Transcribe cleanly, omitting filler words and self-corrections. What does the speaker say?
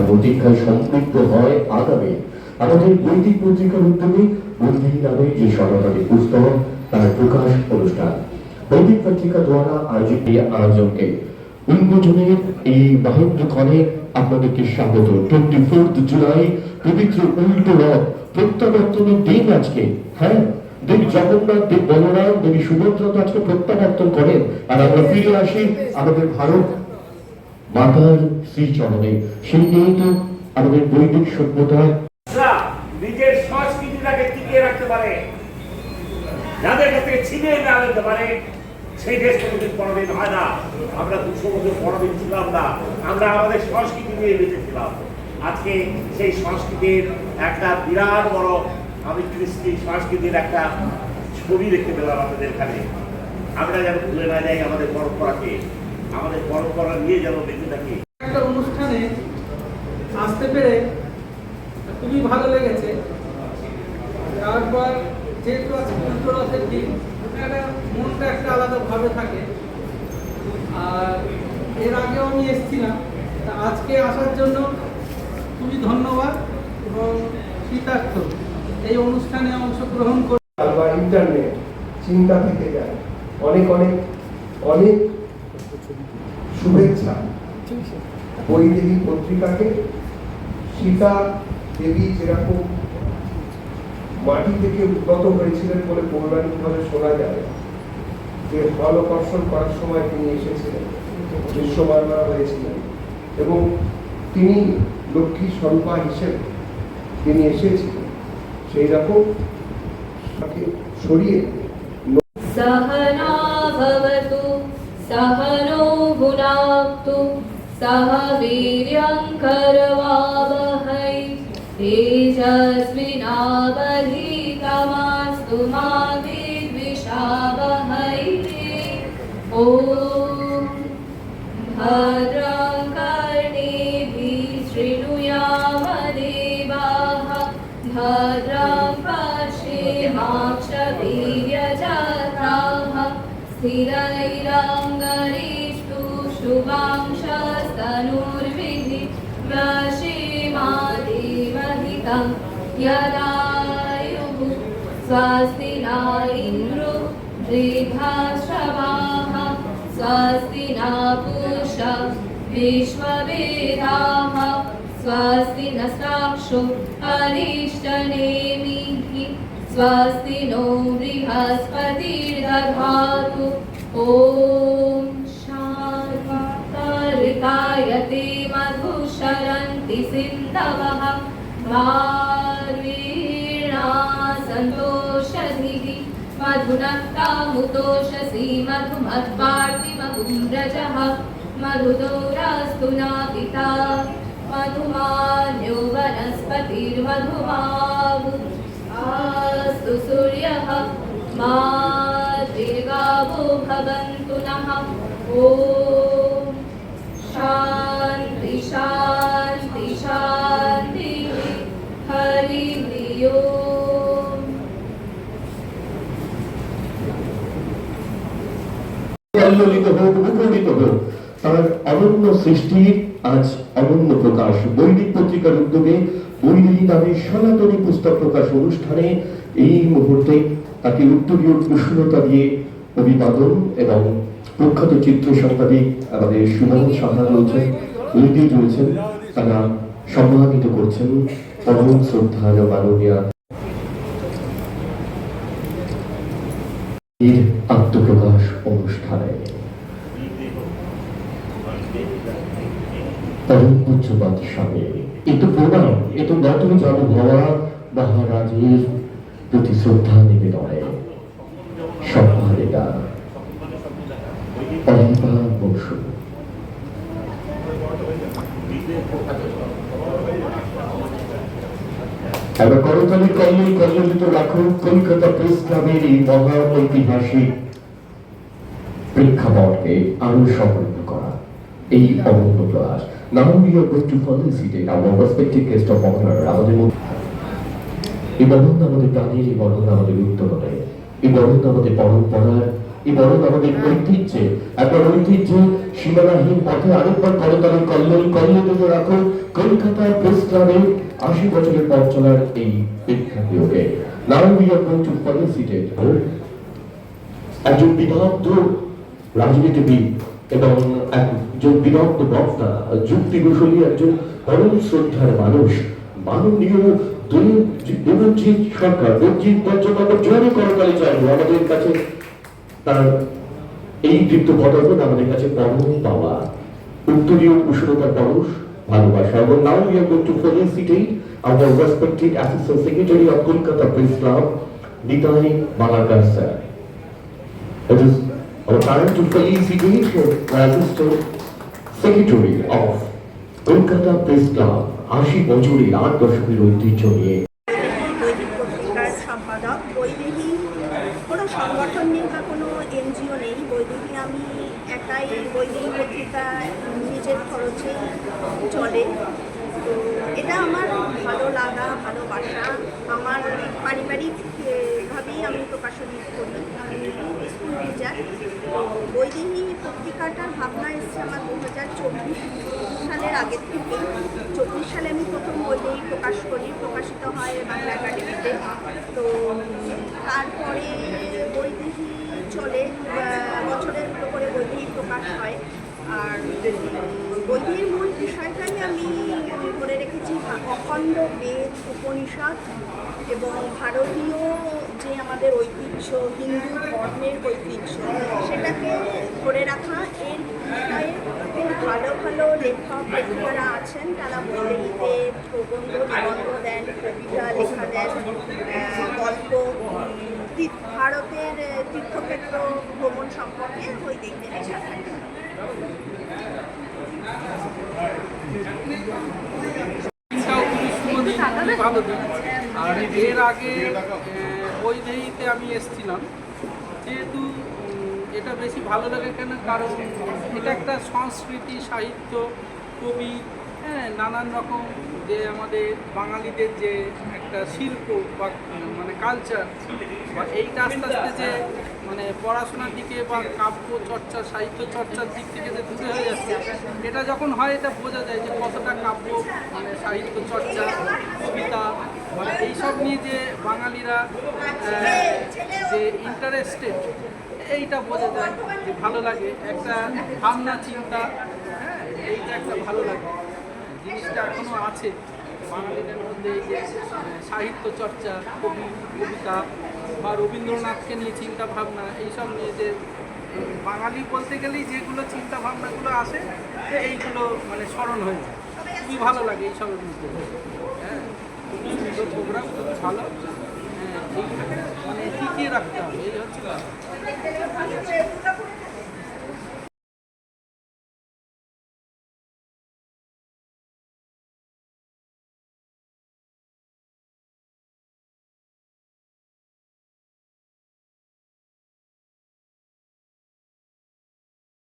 প্রতীক্ষায় সম্পৃক্ত হয় আগামী আমাদের বৈদিক পত্রিকার উদ্যোগে বন্দি নামে যে সরকারি পুস্তক তার প্রকাশ অনুষ্ঠান বৈদিক পত্রিকা দ্বারা আয়োজিত এই আয়োজনকে উন্মোচনের এই মহেন্দ্রক্ষণে আপনাদেরকে স্বাগত। 24 জুলাই পবিত্র উল্টো রথ প্রত্যাবর্তনের দিন আজকে। হ্যাঁ, দেবী জগন্নাথ, দেব বলরাম, দেবী সুভদ্রা তো আজকে প্রত্যাবর্তন করেন, আর আমরা ফিরে আসি আমাদের ভারত মাতার শ্রীচরণে। সেই নিয়েই তো আমাদের বৈদিক সভ্যতায় নিজের সংস্কৃতিটাকে টিকিয়ে রাখতে পারে, যাদের কাছে ছিনিয়ে না নিতে পারে, সেই দেশ কোনোদিন পরাধীন হয় না। আমরা 200 বছর পরাধীন ছিলাম না, আমরা আমাদের সংস্কৃতি নিয়ে বেঁচেছিলাম। আজকে সেই সংস্কৃতির একটা বিরাট বড়, আমি কৃষ্টি সংস্কৃতির একটা ছবি দেখতে পেলাম আমাদের এখানে। আমরা যেন ভুলে না যাই আমাদের পরম্পরাকে, আমাদের পরম্পরা নিয়ে যেন বেঁচে থাকি। একটা অনুষ্ঠানে আসতে পেরে খুবই ভালো লেগেছে। তারপর যেহেতু আজকে উল্টো রথের দিন, মনটা একটা আলাদা ভাবে থাকে। আর এর আগেও আমি এসেছিলাম, তা আজকে আসার জন্য খুবই ধন্যবাদ এবং কৃতার্থ। এই অনুষ্ঠানে অংশগ্রহণ করে বা ইন্টারনেট চিন্তা থেকে যায়। অনেক অনেক অনেক শুভেচ্ছা বৈদেহী পত্রিকাকে। সীতা দেবী যেরকম মাটি থেকে উদ্গত হয়েছিলেন বলে পৌরাণিকভাবে শোনা যায়, যে হলকর্ষণ করার সময় তিনি এসেছিলেন, বিশ্বমাননা হয়েছিলেন, এবং তিনি লক্ষ্মী স্বরূপা হিসেবে তিনি এসেছিলেন, সেই রকম তাকে সরিয়ে सहना भवतु सहनो भुनाक्तु सह वीर्यं करवावहै तेजस्विनावधीतमस्तु मा विद्विषावहै। ॐ भद्रं कर्णेभिः शृणुयाम देवाः भद्रं पश्येमाक्षवीर्यजत्राः स्थिरैरङ्गरीषु शुभांशस्तनूर्विधि वशीमादेवहितं यदायुः स्वस्ति न इन्द्रो वृद्धाश्रवाः स्वस्ति न पूषा विश्ववेदाः स्वस्ति नस्ताक्षो अरिष्टनेमिः स्वस्ति नो बृहस्पतिर्दधातु। ॐ शान्तिर्कायते मधुशरन्ति सिन्धवः वार्वीणा सन्तोषधिः मधुनक्तामुतोषसी मधुमत्पार्थिमहुम्रजः मधुदौरास्तु नापिता मधुमान्यो वनस्पतिर्मधुमावु अस्तु सूर्यः मा दीर्घावो भवन्तु नः। ॐ शान्ति शान्ति शान्तिः हरिः ओम्। কল্লিত হোক, মুখরিত হোক তার অনন্য সৃষ্টির আজ অনন্য প্রকাশ। বৈদিক পত্রিকার উদ্যোগে বৈদেহী নামে সনাতনী পুস্তক প্রকাশ অনুষ্ঠানে এই মুহূর্তে তাকে উত্তরীয় উষ্ণতা দিয়ে অভিবাদন এবং প্রখ্যাত চিত্র সাংবাদিক আমাদের সুমন সাহা রয়েছেন, লিডি রয়েছেন, তারা সম্মানিত করছেন পরম শ্রদ্ধার মাননীয় আত্মপ্রকাশ অনুষ্ঠানে। পরম পূজ্যপাদ স্বামী এ তো প্রণাম, এ তো নতুন জন্ম হওয়া মহারাজের প্রতি শ্রদ্ধা নিবেদনে সম্মানিতা অহিবা বসু। এবার করতালি কল্লিল কল্লিত রাখুন কলকাতা প্রেস ক্লাবের এই মহা ঐতিহাসিক প্রেক্ষাপটকে আরো সমৃদ্ধ করা এই অনন্য প্রয়াস। Now we are going to felicitate our respected guest of honor. আমাদের এই বরণ আমাদের প্রাণীর, এই বরণ আমাদের উত্তরণে, এই বরণ আমাদের পরম্পরার এই বরং আমাদের ঐতিহ্যে, একবার ঐতিহ্যে সীমানাহীন পথে আরেকবার করতালি কল্লোল কল্লিত রাখো কলকাতার প্রেস ক্লাবে 80 বছরের পথ চলার এই বিখ্যাতিওকে। Now we are going to felicitate her, একজন বিদগ্ধ রাজনীতিবিদ এবং একজন বিদগ্ধ বক্তা, যুক্তি কুশলী, একজন পরম শ্রদ্ধার মানুষ, মাননীয় দেবজিৎ সরকার। দেবজিৎ পঞ্চমবার জোরে করতালি চাইব আমাদের কাছে। তার এই দীপ্ত পদার্পণ আমাদের কাছে পরম পাওয়া, উত্তরীয় কুশলতার পরশ, ভালোবাসা। এবং now we are going to felicitate our respected Assistant Secretary of Kolkata Press Club, Nitai Malakar sir. It is our time to felicitate the Assistant Secretary of Kolkata Press Club, 80 বছরের 8 দশকের ঐতিহ্য নিয়ে। দৈনিক পত্রিকার সম্পাদক। বৈদেহী কোনো সংগঠন নেই বা কোনো এনজিও নেই। বৈদেহী আমি একাই বৈদেহী পত্রিকা নিজের খরচেই চলে। তো এটা আমার ভালো লাগা, ভালোবাসা। আমার পারিবারিকভাবেই আমি প্রকাশনী করি, আমি স্কুল টিচার। তো বৈদেহী পত্রিকাটার ভাবনা এসছে আমার 2024 সালের আগের থেকে। 24 সালে আমি প্রথম বৈদেহী প্রকাশ করি, প্রকাশিত হয় বাংলা একাডেমিতে। তো তারপরে বৈদেহী চলে, বছরের করে বৈদেহী প্রকাশ হয়। আর বৈদেহীর মূল বিষয়টাই আমি ধরে রেখেছি অখণ্ড বেদ, উপনিষদ এবং ভারতীয় যে আমাদের ঐতিহ্য, হিন্দু ধর্মের ঐতিহ্য, সেটাকে ধরে রাখা। এর বিষয়ে খুব ভালো ভালো লেখক লেখিকারা আছেন, তারা বৈদেহীতে প্রবন্ধ নিবন্ধ দেন, কবিতা লেখা দেন, গল্প, ভারতের তীর্থক্ষেত্র ভ্রমণ সম্পর্কে বৈদেহীতে লেখা থাকে। ভালো দিন। আর এর আগে বৈদেহীতে আমি এসেছিলাম, যেহেতু এটা বেশি ভালো লাগে কেন, কারণ এটা একটা সংস্কৃতি, সাহিত্য, কবি, হ্যাঁ, নানান রকম যে আমাদের বাঙালিদের যে একটা শিল্প বা মানে কালচার, বা এইটা আস্তে আস্তে যে মানে পড়াশোনার দিকে বা কাব্য চর্চা, সাহিত্য চর্চার দিক থেকে যে দূরে হয়ে যাচ্ছে, এটা যখন হয় এটা বোঝা যায় যে কতটা কাব্য মানে সাহিত্য চর্চা, কবিতা, মানে এইসব নিয়ে যে বাঙালিরা যে ইন্টারেস্টেড, এইটা বোঝা যায় যে ভালো লাগে। একটা ভাবনা চিন্তা, হ্যাঁ, এইটা একটা ভালো লাগে। জিনিসটা এখনও আছে বাঙালিদের মধ্যে, এই যে সাহিত্য চর্চা, কবিতা বা রবীন্দ্রনাথকে নিয়ে চিন্তা ভাবনা, এইসব নিয়ে যে বাঙালি বলতে গেলেই যেগুলো চিন্তা ভাবনাগুলো আসে, এইগুলো মানে স্মরণ হয়ে যায়। খুবই ভালো লাগে এইসবের মধ্যে। হ্যাঁ, খুবই সুন্দর প্রোগ্রাম, খুব ভালো। হ্যাঁ, এইটাকে মানে টিকিয়ে রাখতে হবে, এই হচ্ছে